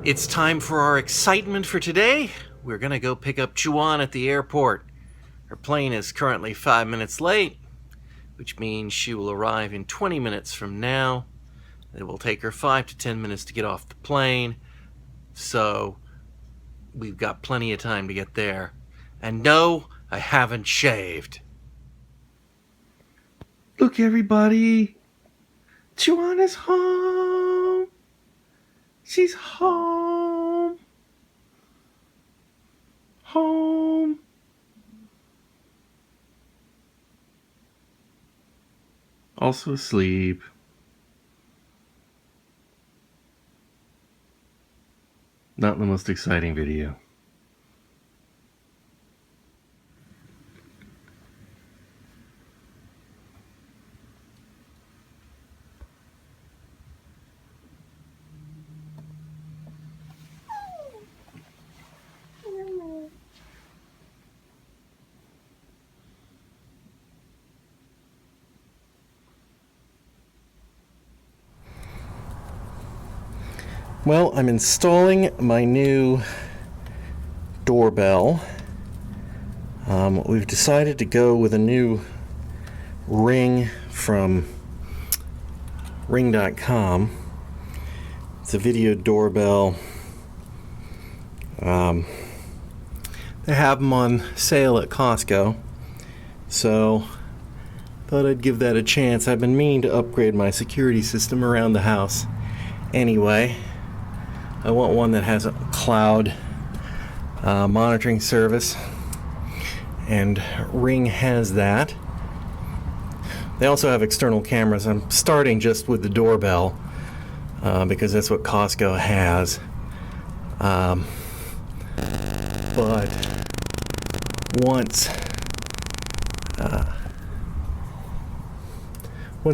It's time for our excitement for today. We're gonna go pick up Chu-Wan at the airport. Her plane is currently 5 minutes late, which means she will arrive in 20 minutes from now. It will take her 5 to 10 minutes to get off the plane, so we've got plenty of time to get there. And no, I haven't shaved. Look, everybody! Chu-Wan is home! She's home! Home! Also asleep. Not the most exciting video. Well, I'm installing my new doorbell. We've decided to go with a new ring from ring.com. It's a video doorbell. They have them on sale at Costco, so thought I'd give that a chance. I've been meaning to upgrade my security system around the house anyway. I want one that has a cloud monitoring service, and Ring has that. They also have external cameras. I'm starting just with the doorbell because that's what Costco has. But once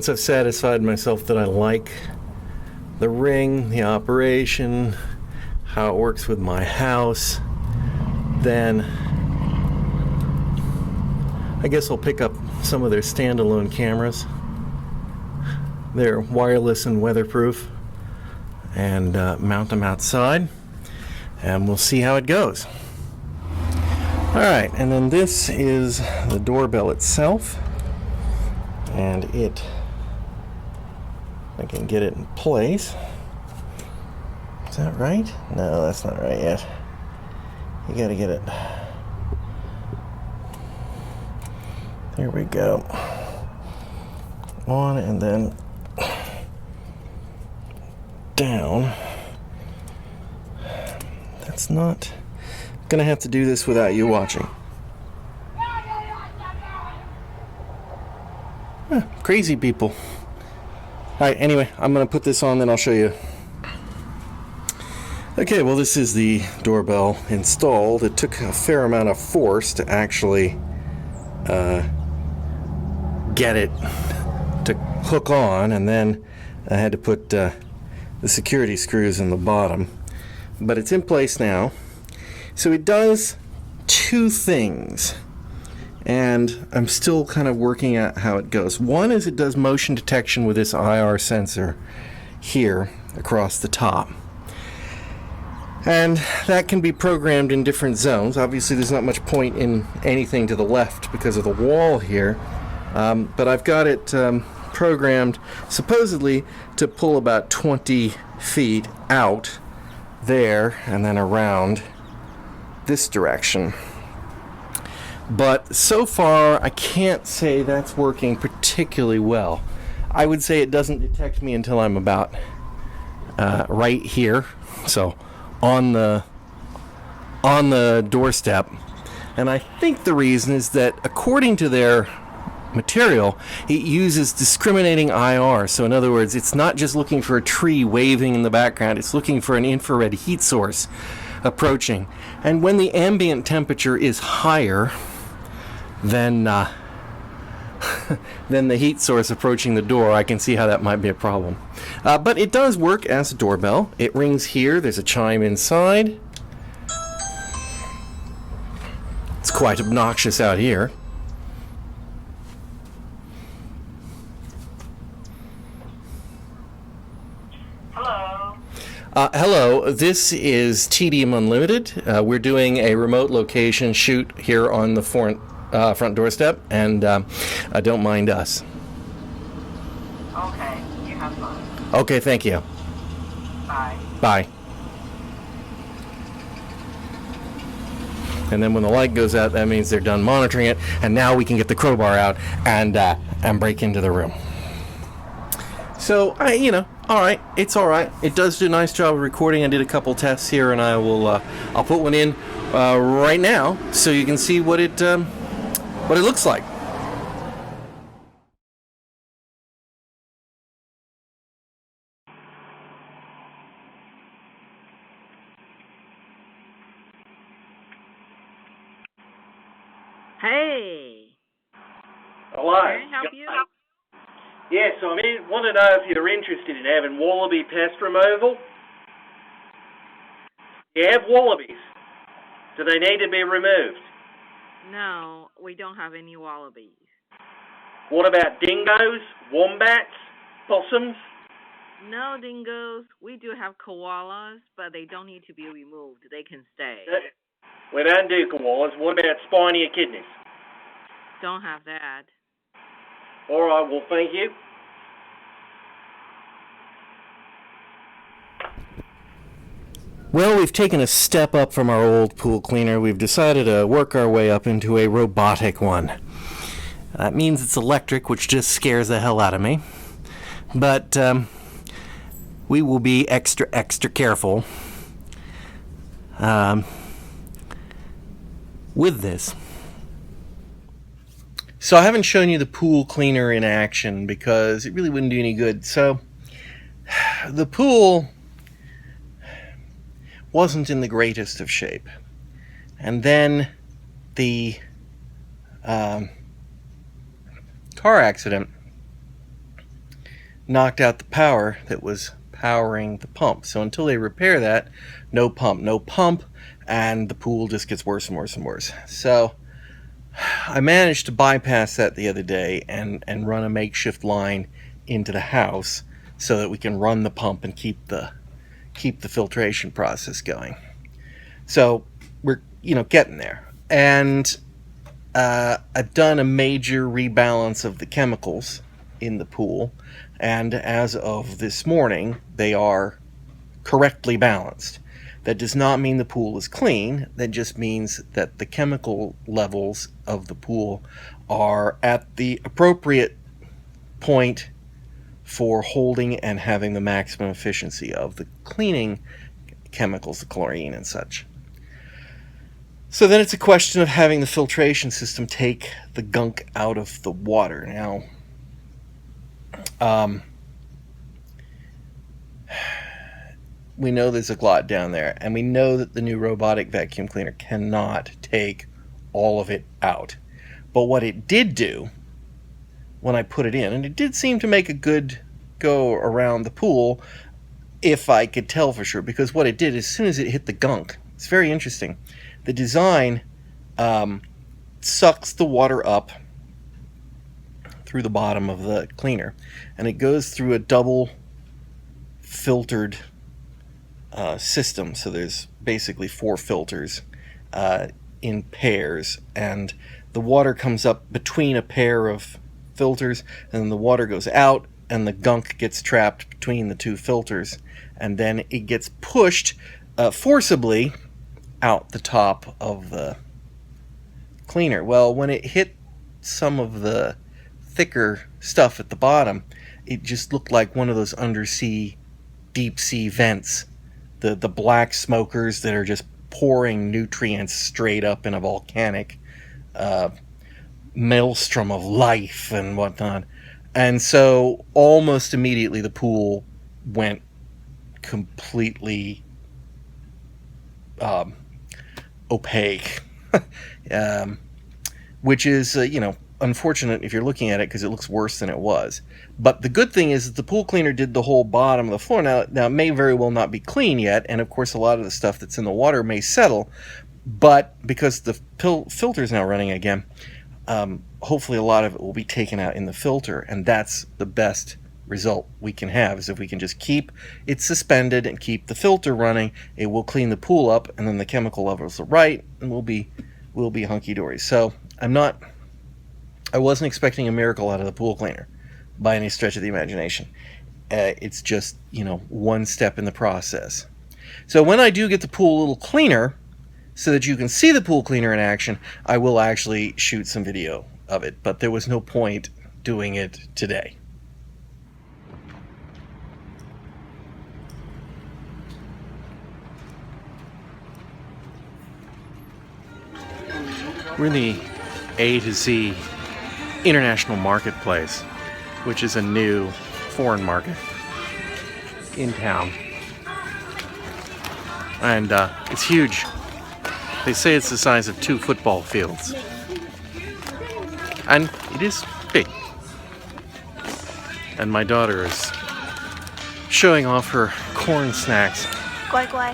I've satisfied myself that I like the Ring, the operation, how it works with my house, then I guess I'll pick up some of their standalone cameras. They're wireless and weatherproof, and mount them outside, and we'll see how it goes. Alright, and then this is the doorbell itself, and I can get it in place. Is that right? No, that's not right yet. You gotta get it. There we go. On and then down. That's not... I'm gonna have to do this without you watching. Crazy people. Alright, anyway, I'm going to put this on, then I'll show you. Okay, well, this is the doorbell installed. It took a fair amount of force to actually get it to hook on, and then I had to put the security screws in the bottom. But it's in place now. So it does two things, and I'm still kind of working out how it goes. One is it does motion detection with this IR sensor here across the top. And that can be programmed in different zones. Obviously, there's not much point in anything to the left because of the wall here. But I've got it programmed supposedly to pull about 20 feet out there and then around this direction. But so far, I can't say that's working particularly well. I would say it doesn't detect me until I'm about right here, so on the doorstep. And I think the reason is that, according to their material, it uses discriminating IR. So in other words, it's not just looking for a tree waving in the background, it's looking for an infrared heat source approaching. And when the ambient temperature is higher than the heat source approaching the door, I can see how that might be a problem. But it does work as a doorbell. It rings here. There's a chime inside. It's quite obnoxious out here. Hello, this is Tedium Unlimited. We're doing a remote location shoot here on the front doorstep, and don't mind us. Okay, you have fun. Okay, thank you. Bye. Bye. And then when the light goes out, that means they're done monitoring it, and now we can get the crowbar out and break into the room. So, all right, it's all right. It does do a nice job of recording. I did a couple tests here, and I'll put one in right now so you can see what it looks like. Hey, Hello. can I help you? Yes, I want to know if you're interested in having wallaby pest removal. You have wallabies. Do they need to be removed? No, we don't have any wallabies. What about dingoes, wombats, possums? No dingoes. We do have koalas, but they don't need to be removed. They can stay. We don't do koalas. What about spiny echidnas? Don't have that. All right, well, thank you. Well, we've taken a step up from our old pool cleaner. We've decided to work our way up into a robotic one. That means it's electric, which just scares the hell out of me. But we will be extra careful with this. So I haven't shown you the pool cleaner in action because it really wouldn't do any good. So the pool wasn't in the greatest of shape. And then the car accident knocked out the power that was powering the pump. So until they repair that, no pump, and the pool just gets worse and worse and worse. So I managed to bypass that the other day and run a makeshift line into the house so that we can run the pump and keep the filtration process going. So we're getting there. And I've done a major rebalance of the chemicals in the pool, and as of this morning, they are correctly balanced. That does not mean the pool is clean. That just means that the chemical levels of the pool are at the appropriate point for holding and having the maximum efficiency of the cleaning chemicals, the chlorine and such. So then it's a question of having the filtration system take the gunk out of the water. Now, we know there's a glut down there, and we know that the new robotic vacuum cleaner cannot take all of it out. But what it did do when I put it in, and it did seem to make a good go around the pool, if I could tell for sure, because what it did, as soon as it hit the gunk, it's very interesting. The design sucks the water up through the bottom of the cleaner, and it goes through a double filtered system. So there's basically 4 filters in pairs, and the water comes up between a pair of filters, and then the water goes out and the gunk gets trapped between the 2 filters, and then it gets pushed forcibly out the top of the cleaner. Well, when it hit some of the thicker stuff at the bottom, it just looked like one of those undersea deep sea vents, the black smokers that are just pouring nutrients straight up in a volcanic maelstrom of life and whatnot. And so almost immediately the pool went completely opaque, which is unfortunate if you're looking at it, because it looks worse than it was. But the good thing is that the pool cleaner did the whole bottom of the floor. Now it may very well not be clean yet, and of course a lot of the stuff that's in the water may settle, but because the filter is now running again, hopefully a lot of it will be taken out in the filter, and that's the best result we can have is if we can just keep it suspended and keep the filter running. It will clean the pool up, and then the chemical levels are right, and we'll be hunky-dory. So I wasn't expecting a miracle out of the pool cleaner by any stretch of the imagination. It's just, one step in the process. So when I do get the pool a little cleaner, so that you can see the pool cleaner in action, I will actually shoot some video of it. But there was no point doing it today. We're in the A to Z International Marketplace, which is a new foreign market in town. And it's huge. They say it's the size of 2 football fields. And it is big. And my daughter is showing off her corn snacks. 乖乖。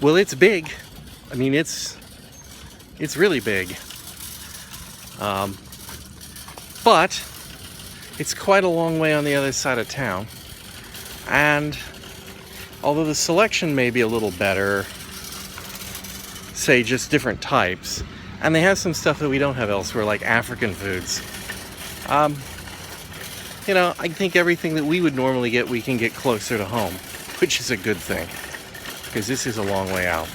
Well, it's big. I mean, it's really big. But it's quite a long way on the other side of town. And although the selection may be a little better, say just different types, and they have some stuff that we don't have elsewhere, like African foods. I think everything that we would normally get, we can get closer to home, which is a good thing, because this is a long way out.